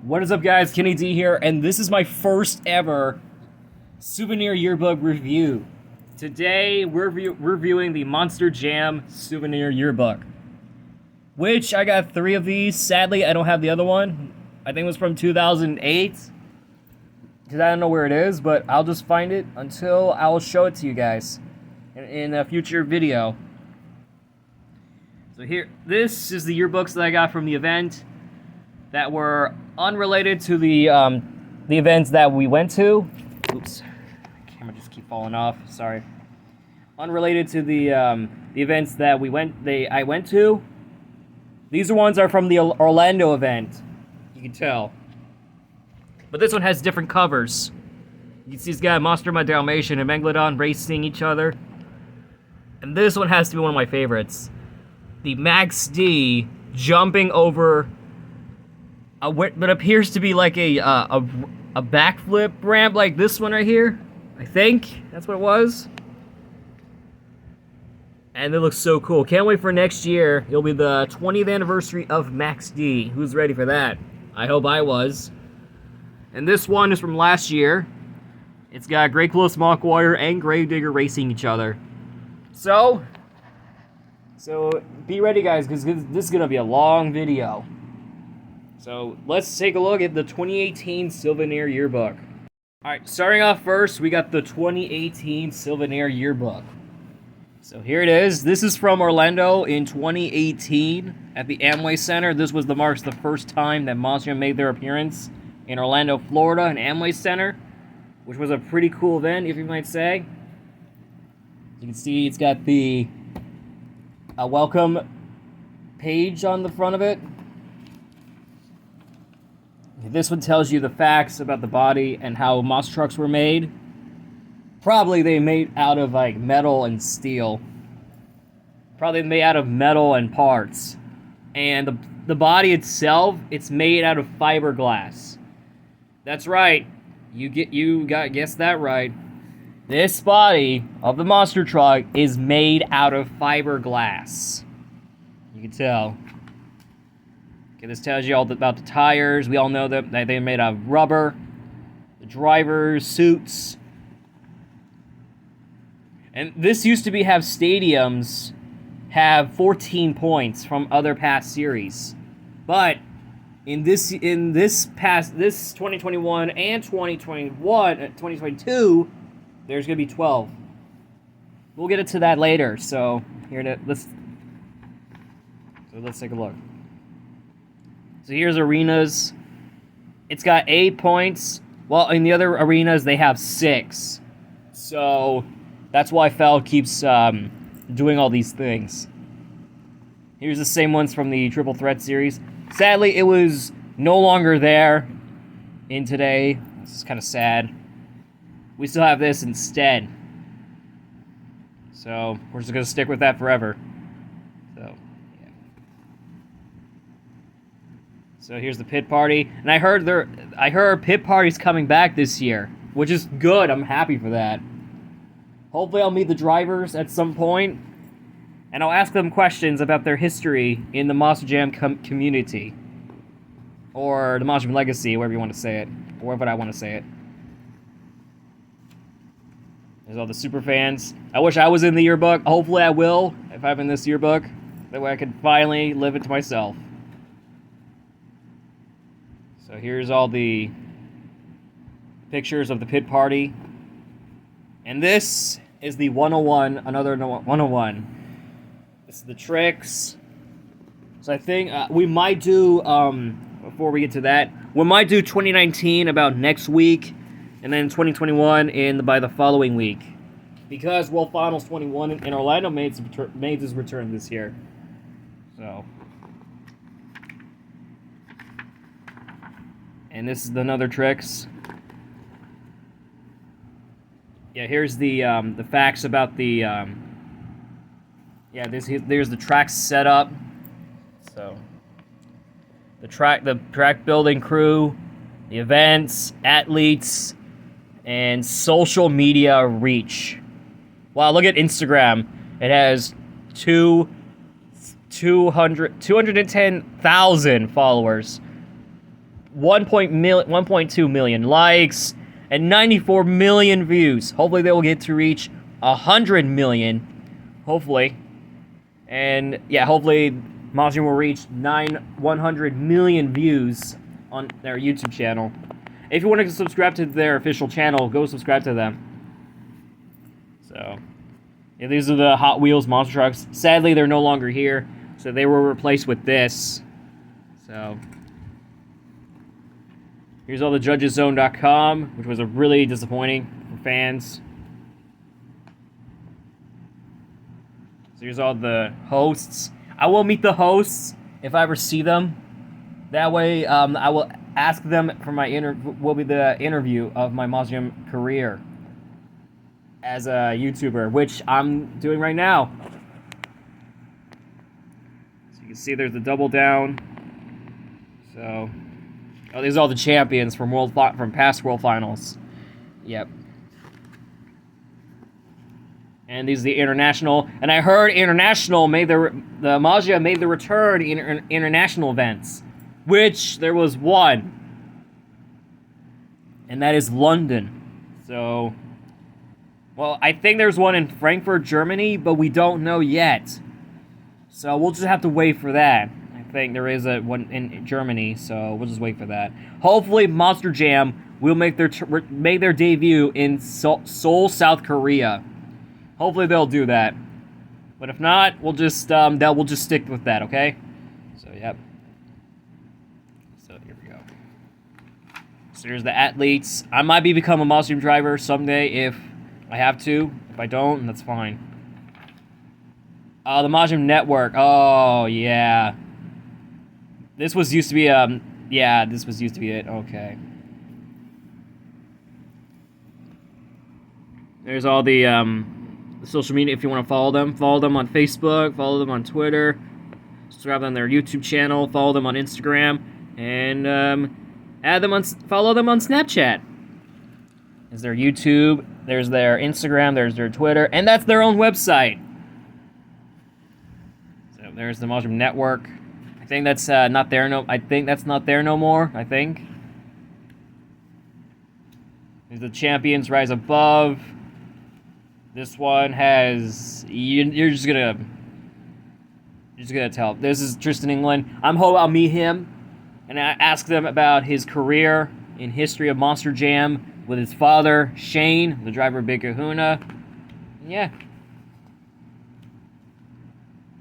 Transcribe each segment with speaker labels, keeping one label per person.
Speaker 1: What is up, guys? Kenny D here, and this is my first ever Souvenir Yearbook review. Today, we're reviewing the Monster Jam Souvenir Yearbook, which I got 3 of these. Sadly, I don't have the other one. I think it was from 2008, because I don't know where it is, but I'll just find it until I will show it to you guys in a future video. So here, this is the yearbooks that I got from the event that were unrelated to the events that we went to. Oops, the camera just keep falling off. Sorry. Unrelated to the events that I went to. These ones are from the Orlando event. You can tell. But this one has different covers. You can see it's got Monster My Dalmatian and Megalodon racing each other. And this one has to be one of my favorites. The Max D jumping over what appears to be like a backflip ramp, like this one right here. I think that's what it was. And it looks so cool. Can't wait for next year. It'll be the 20th anniversary of Max D. Who's ready for that? I hope I was. And this one is from last year. It's got Grey Close Mockwire and Gravedigger racing each other. So be ready, guys, because this is gonna be a long video. So let's take a look at the 2018 Souvenir Yearbook. Alright, starting off first, we got the 2018 Souvenir Yearbook. So here it is. This is from Orlando in 2018 at the Amway Center. This was marks the first time that Monster made their appearance in Orlando, Florida, in Amway Center, which was a pretty cool event, if you might say. You can see it's got the welcome page on the front of it. This one tells you the facts about the body and how monster trucks were made. Probably they made out of like metal and steel. Probably made out of metal and parts. And the body itself, it's made out of fiberglass. That's right. You guessed that right. This body of the monster truck is made out of fiberglass. You can tell. Okay, this tells you all about the tires. We all know that they're made out of rubber. The drivers' suits. And this used to have stadiums have 14 points from other past series. But in this 2021 and 2022, there's gonna be 12. We'll get into that later. So let's take a look. So here's arenas. It's got 8 points. Well, in the other arenas, they have 6. So that's why Fel keeps doing all these things. Here's the same ones from the Triple Threat series. Sadly, it was no longer there in today. This is kind of sad. We still have this instead. So we're just going to stick with that forever. So here's the pit party, and I heard pit party's coming back this year, which is good. I'm happy for that. Hopefully, I'll meet the drivers at some point, and I'll ask them questions about their history in the Monster Jam community, or the Monster Jam legacy, wherever you want to say it, or wherever I want to say it. There's all the super fans. I wish I was in the yearbook. Hopefully, I will if I'm in this yearbook. That way, I can finally live it to myself. So here's all the pictures of the pit party. And this is the 101, another 101. This is the tricks. So I think we might do, before we get to that, we might do 2019 about next week, and then 2021 by the following week. Because World Finals 21 in Orlando made his return this year. So. And this is another tricks. Yeah, here's the facts about the there's the track setup. So the track building crew, the events, athletes, and social media reach. Wow, look at Instagram. It has 210,000 followers. 1.2 million likes and 94 million views. Hopefully they will get to reach 100 million. Hopefully. And yeah, hopefully Monster Jam will reach 100 million views on their YouTube channel. If you want to subscribe to their official channel, go subscribe to them. So, yeah, these are the Hot Wheels monster trucks. Sadly, they're no longer here, so they were replaced with this. So, here's all the judgeszone.com, which was a really disappointing for fans. So here's all the hosts. I will meet the hosts if I ever see them. That way, I will ask them for will be the interview of my Monster Jam career as a YouTuber, which I'm doing right now. So you can see there's the double down. So, oh, these are all the champions from past World Finals. Yep. And these are the international. And I heard international the Monster Jam made the return in international events, which there was one, and that is London. So, well, I think there's one in Frankfurt, Germany, but we don't know yet. So we'll just have to wait for that. I think there is one in Germany, so we'll just wait for that. Hopefully, Monster Jam will make their debut in Seoul, South Korea. Hopefully, they'll do that. But if not, we'll just stick with that, okay? So, yep. So here we go. So here's the athletes. I might become a Monster Jam driver someday if I have to. If I don't, that's fine. The Monster Jam Network. Oh, yeah. This was used to be, yeah, this was used to be it. Okay. There's all the social media if you want to follow them. Follow them on Facebook, follow them on Twitter, subscribe on their YouTube channel, follow them on Instagram, and follow them on Snapchat. There's their YouTube, there's their Instagram, there's their Twitter, and that's their own website. So there's the Monster Jam Network. I think that's not there no more. I think. There's the Champions Rise Above. This one has you're just gonna tell. This is Tristan England. I'll meet him and I ask them about his career in history of Monster Jam with his father Shane, the driver of Big Kahuna. Yeah.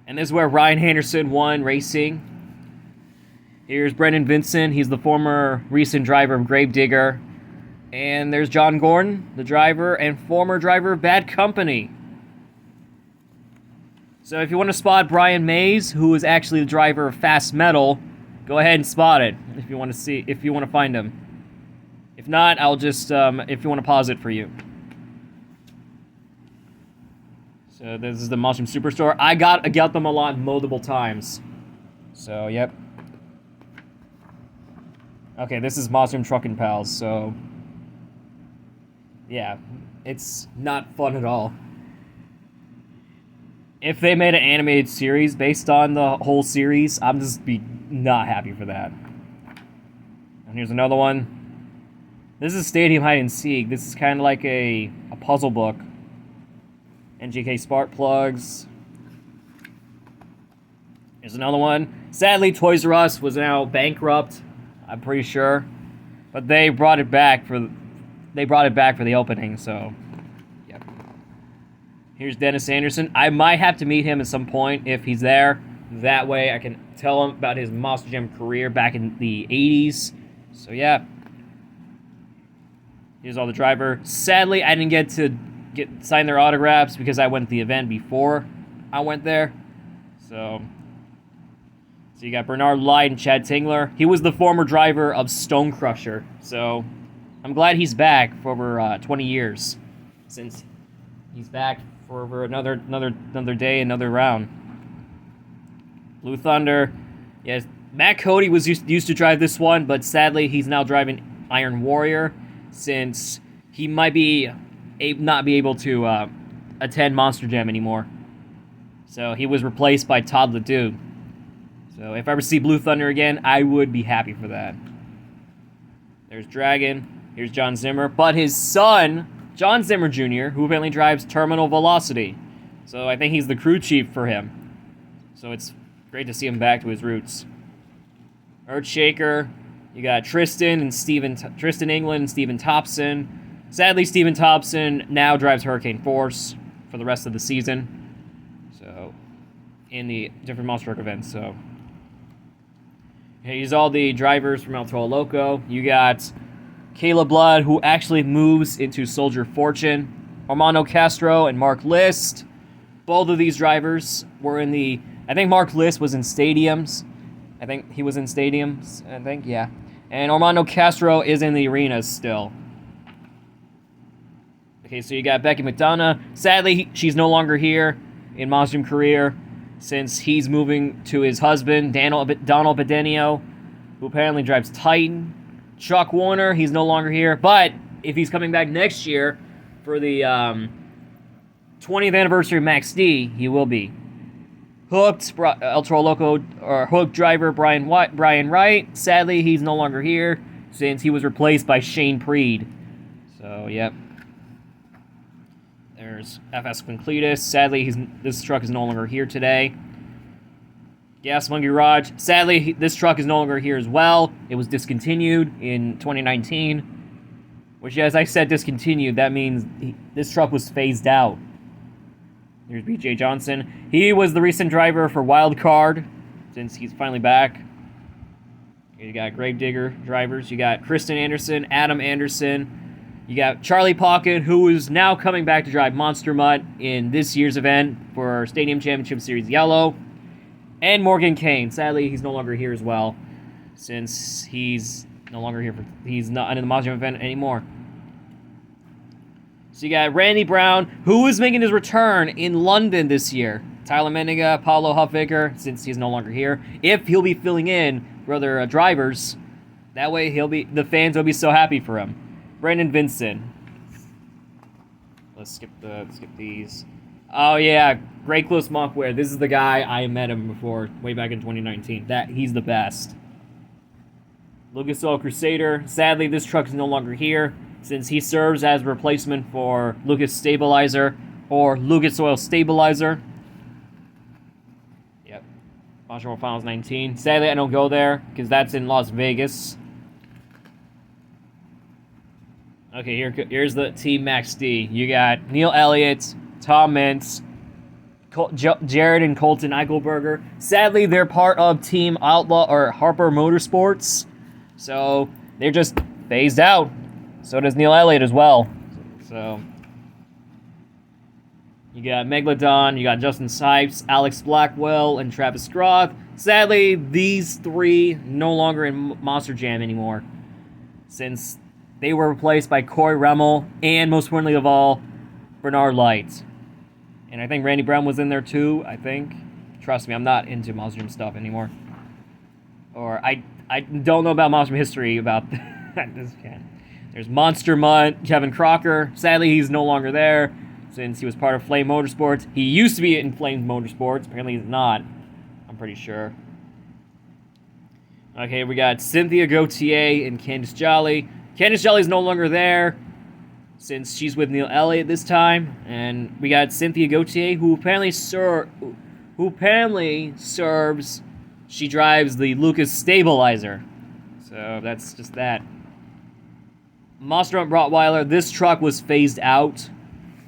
Speaker 1: And this is where Ryan Henderson won racing. Here's Brendan Vincent. He's the former recent driver of Gravedigger. And there's John Gordon, the driver and former driver of Bad Company. So if you want to spot Brian Mays, who is actually the driver of Fast Metal, go ahead and spot it if you want to find him. If not, I'll just if you want to pause it for you. So this is the Monster Jam Superstore. I got them a lot multiple times. So yep. Okay, this is Monster Jam Truckin' Pals. So. Yeah, it's not fun at all. If they made an animated series based on the whole series, I'm just not happy for that. And here's another one. This is Stadium Hide and Seek. This is kind of like a puzzle book. NGK Spark Plugs. Here's another one. Sadly, Toys R Us was now bankrupt, I'm pretty sure. But they brought it back for the opening, so yep. Here's Dennis Anderson. I might have to meet him at some point if he's there. That way I can tell him about his Monster Jam career back in the 80s. So yeah. Here's all the driver. Sadly, I didn't get to sign their autographs because I went to the event before I went there. So you got Bernard Light and Chad Tingler. He was the former driver of Stone Crusher, so I'm glad he's back for over 20 years, since he's back for over another day, another round. Blue Thunder, yes, Matt Cody was used to drive this one, but sadly he's now driving Iron Warrior, since he might not be able to attend Monster Jam anymore. So he was replaced by Todd LeDuc. So if I ever see Blue Thunder again, I would be happy for that. There's Dragon. Here's John Zimmer. But his son, John Zimmer Jr., who apparently drives Terminal Velocity. So I think he's the crew chief for him. So it's great to see him back to his roots. Earthshaker. You got Tristan England and Stephen Thompson. Sadly, Stephen Thompson now drives Hurricane Force for the rest of the season. So, in the different Monster Truck events. So, here's all the drivers from El Toro Loco. You got Caleb Blood, who actually moves into Soldier Fortune. Armando Castro and Mark List. Both of these drivers were in the... I think Mark List was in Stadiums. Yeah. And Armando Castro is in the arenas still. Okay, so you got Becky McDonough. Sadly, she's no longer here in Monster Jam career since he's moving to his husband, Donald Bedenio, who apparently drives Titan. Chuck Warner, he's no longer here. But if he's coming back next year for the 20th anniversary of Max D, he will be. Hooked, El Toro Loco, or Hooked driver Brian Wright. Sadly, he's no longer here since he was replaced by Shane Preed. So, yep. There's FS Quincletus. Sadly, this truck is no longer here today. Gas Monkey Garage. Sadly, this truck is no longer here as well. It was discontinued in 2019. Which, as I said, discontinued. That means this truck was phased out. Here's BJ Johnson. He was the recent driver for Wild Card, since he's finally back. You got Gravedigger drivers. You got Kristen Anderson, Adam Anderson. You got Charlie Pocket, who is now coming back to drive Monster Mutt in this year's event for Stadium Championship Series Yellow. And Morgan Kane. Sadly, he's no longer here as well, since he's no longer here. He's not in the Monster Jam event anymore. So you got Randy Brown, who is making his return in London this year. Tyler Menninga, Paulo Huffvicker, since he's no longer here. If he'll be filling in for other drivers, that way the fans will be so happy for him. Brandon Vincent. Let's skip these. Oh yeah, Greg Close Monkware. This is the guy I met him before, way back in 2019. He's the best. Lucas Oil Crusader. Sadly, this truck is no longer here, since he serves as a replacement for Lucas Stabilizer or Lucas Oil Stabilizer. Yep. Monster World Finals 19. Sadly, I don't go there because that's in Las Vegas. Okay, here's the Team Max D. You got Neil Elliott, Tom Mintz, Jared and Colton Eichelberger. Sadly, they're part of Team Outlaw or Harper Motorsports, so they're just phased out. So does Neil Elliott as well. So you got Megalodon, you got Justin Sipes, Alex Blackwell, and Travis Groth. Sadly, these three no longer in Monster Jam anymore, since they were replaced by Corey Remmel and, most importantly of all, Bernard Light. And I think Randy Brown was in there too, I think. Trust me, I'm not into Monster Jam stuff anymore. Or I don't know about Monster Jam history about that. There's Monster Mutt, Kevin Crocker. Sadly, he's no longer there since he was part of Flame Motorsports. He used to be in Flame Motorsports. Apparently he's not. I'm pretty sure. Okay, we got Cynthia Gauthier and Candice Jolly. Candice Jolly's no longer there since she's with Neil Elliott this time. And we got Cynthia Gauthier, who apparently serves... She drives the Lucas Stabilizer. So that's just that. Monster Mutt Rottweiler, this truck was phased out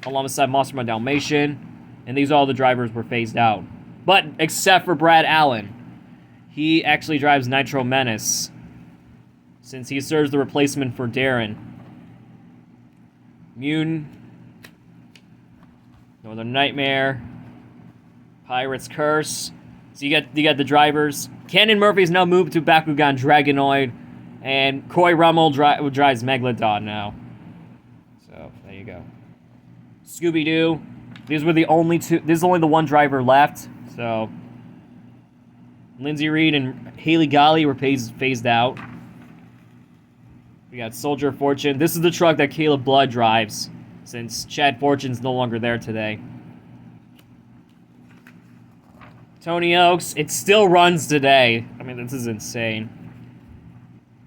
Speaker 1: alongside Monster Mutt Dalmatian, and all the drivers were phased out. But except for Brad Allen. He actually drives Nitro Menace, since he serves the replacement for Darren. Mutant, Northern Nightmare, Pirate's Curse. So you got the drivers. Cannon Murphy's now moved to Bakugan Dragonoid, and Coy Rummel drives Megalodon now. So there you go. Scooby-Doo. These were the only two. This is only the one driver left. So Lindsay Reed and Haley Golly were phased out. We got Soldier of Fortune. This is the truck that Caleb Blood drives, since Chad Fortune's no longer there today. Tony Oaks. It still runs today. I mean, this is insane.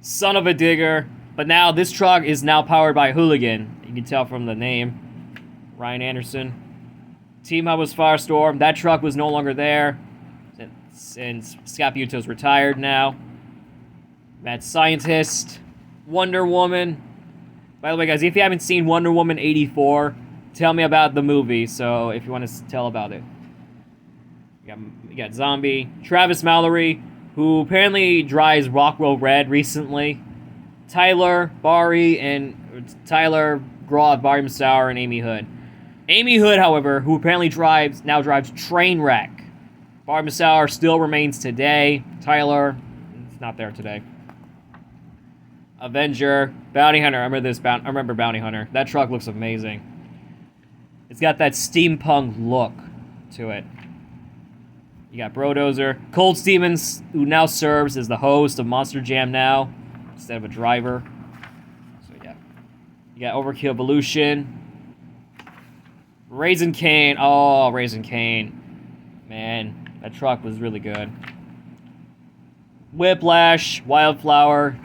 Speaker 1: Son of a Digger. But now this truck is now powered by a hooligan. You can tell from the name. Ryan Anderson. Team Hub was Firestorm. That truck was no longer there. Since Scott Bueto's retired now. Mad Scientist. Wonder Woman. By the way, guys, if you haven't seen Wonder Woman 84, tell me about the movie, so if you want to tell about it. You got Zombie. Travis Mallory, who apparently drives Rockwell Red recently. Tyler, Bari, and Tyler, Groth, Bari Massour, and Amy Hood. Amy Hood, however, who apparently now drives Trainwreck. Bari Massour still remains today. Tyler, it's not there today. Avenger, Bounty Hunter. I remember Bounty Hunter. That truck looks amazing. It's got that steampunk look to it. You got Brodozer. Cold Stevens, who now serves as the host of Monster Jam now, instead of a driver. So yeah. You got Overkill Evolution. Raising Cane. Oh, Raising Cane. Man, that truck was really good. Whiplash, Wildflower.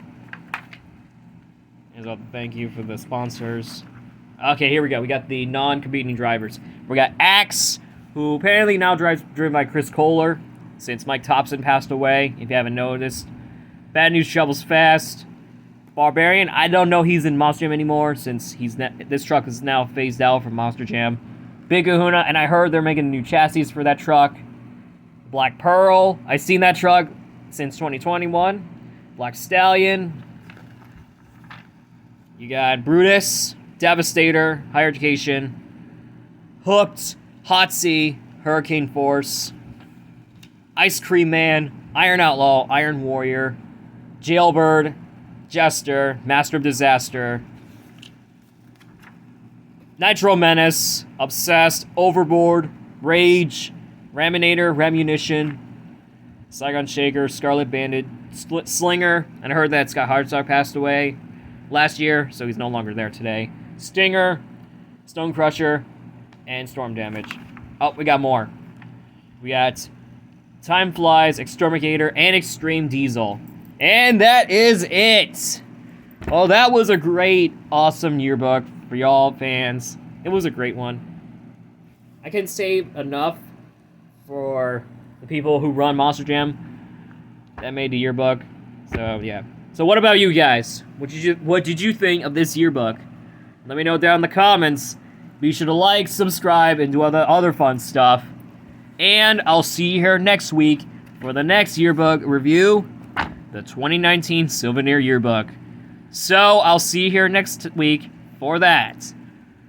Speaker 1: As well, thank you for the sponsors. Okay, here we go. We got the non-competing drivers. We got Axe, who apparently now driven by Chris Kohler, since Mike Thompson passed away, if you haven't noticed. Bad News Shovels Fast. Barbarian, I don't know he's in Monster Jam anymore, since this truck is now phased out from Monster Jam. Big Kahuna, and I heard they're making new chassis for that truck. Black Pearl, I've seen that truck since 2021. Black Stallion. You got Brutus, Devastator, Higher Education, Hooked, Hot Sea, Hurricane Force, Ice Cream Man, Iron Outlaw, Iron Warrior, Jailbird, Jester, Master of Disaster, Nitro Menace, Obsessed, Overboard, Rage, Raminator, Ramunition, Saigon Shaker, Scarlet Bandit, Slinger, and I heard that Scott Hardstar passed away last year, so he's no longer there today. Stinger, Stone Crusher, and Storm Damage. Oh, we got more. We got Time Flies, Exterminator, and Extreme Diesel. And that is it! Oh, that was a great, awesome yearbook for y'all fans. It was a great one. I can save enough for the people who run Monster Jam that made the yearbook. So, yeah. So what about you guys? What did you think of this yearbook? Let me know down in the comments. Be sure to like, subscribe, and do other fun stuff. And I'll see you here next week for the next yearbook review, the 2019 Souvenir Yearbook. So I'll see you here next week for that.